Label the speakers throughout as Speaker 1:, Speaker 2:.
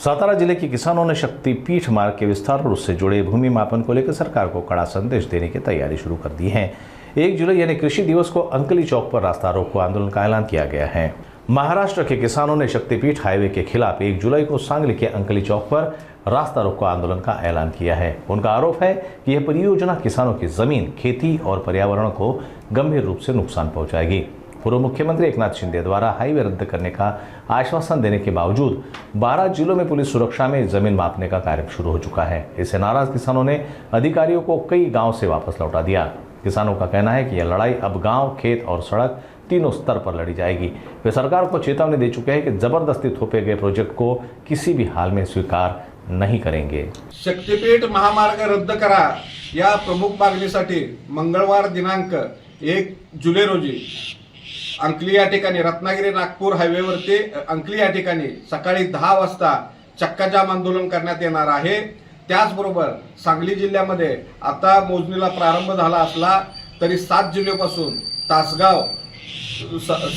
Speaker 1: सातारा जिले के किसानों ने शक्तिपीठ मार्ग के विस्तार और उससे जुड़े भूमि मापन को लेकर सरकार को कड़ा संदेश देने की तैयारी शुरू कर दी है। 1 जुलाई यानी कृषि दिवस को अंकली चौक पर रास्ता रोको आंदोलन का ऐलान किया गया है। महाराष्ट्र के किसानों ने शक्तिपीठ हाईवे के खिलाफ 1 जुलाई को सांगली के अंकली चौक पर रास्ता रोको आंदोलन का ऐलान किया है। उनका आरोप है कि यह परियोजना किसानों की जमीन, खेती और पर्यावरण को गंभीर रूप से नुकसान पहुंचाएगी। पूर्व मुख्यमंत्री एकनाथ शिंदे द्वारा हाईवे रद्द करने का आश्वासन देने के बावजूद 12 जिलों में पुलिस सुरक्षा में जमीन मापने का कार्य शुरू हो चुका है। इससे नाराज किसानों ने अधिकारियों को कई गांव से वापस लौटा दिया। किसानों का कहना है कि यह लड़ाई अब गांव, खेत और सड़क तीनों स्तर पर लड़ी जाएगी। वे सरकार को चेतावनी दे चुके हैं कि जबरदस्ती थोपे गए प्रोजेक्ट को किसी भी हाल में स्वीकार नहीं करेंगे।
Speaker 2: शक्तिपीठ महामार्ग रद्द करा या प्रमुख मागणीसाठी मंगळवार दिनांक 1 जुलै रोजी अंकली या ठिकाणी रत्नागिरी नागपूर हायवेवरती अंकली या ठिकाणी सकाळी 10 वाजता चक्काजाम आंदोलन करण्यात येणार आहे। त्याचबरोबर सांगली जिल्ह्यामध्ये आता मोजणीला प्रारंभ झाला असला तरी 7 जुलैपासून तासगाव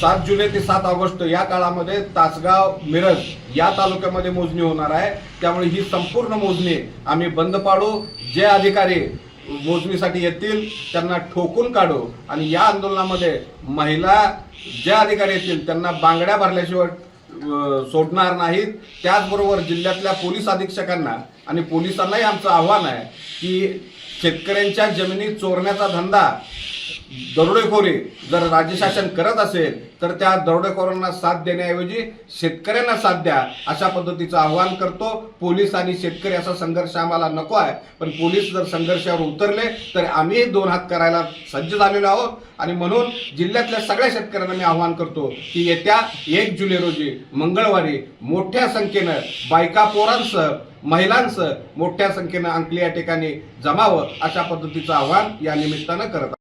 Speaker 2: 7 जुलै ते 7 ऑगस्ट या काळामध्ये तासगाव, मिरज या तालुक्यामध्ये मोजणी होणार आहे। त्यामुळे ही संपूर्ण मोजणी आम्ही बंद पाडू। जे अधिकारी मोजणीसाठी येतील त्यांना ठोकून काढू आणि या आंदोलनामध्ये महिला जे अधिकारी येतील त्यांना बांगड्या भरल्याशिवाय सोडणार नाहीत। त्याचबरोबर जिल्ह्यातल्या पोलीस अधीक्षकांना आणि पोलिसांनाही आमचं आव्हान आहे की शेतकऱ्यांच्या जमिनी चोरण्याचा धंदा, दरोडेखोरी जर राज्य शासन करत असेल तर त्या दरोडेखोरांना साथ देण्याऐवजी शेतकऱ्यांना साथ द्या, अशा पद्धतीचं आवाहन करतो। पोलीस आणि शेतकरी असा संघर्ष आम्हाला नको आहे, पण पोलीस जर संघर्षावर उतरले तर आम्ही 2 हात करायला सज्ज झालेलो आहोत। आणि म्हणून जिल्ह्यातल्या सगळ्या शेतकऱ्यांना मी आवाहन करतो की येत्या 1 जुलै रोजी मंगळवारी मोठ्या संख्येनं बायका, पोरांसह महिलांसह मोठ्या संख्येनं अंकली या ठिकाणी जमावं, अशा पद्धतीचं आवाहन या निमित्तानं करत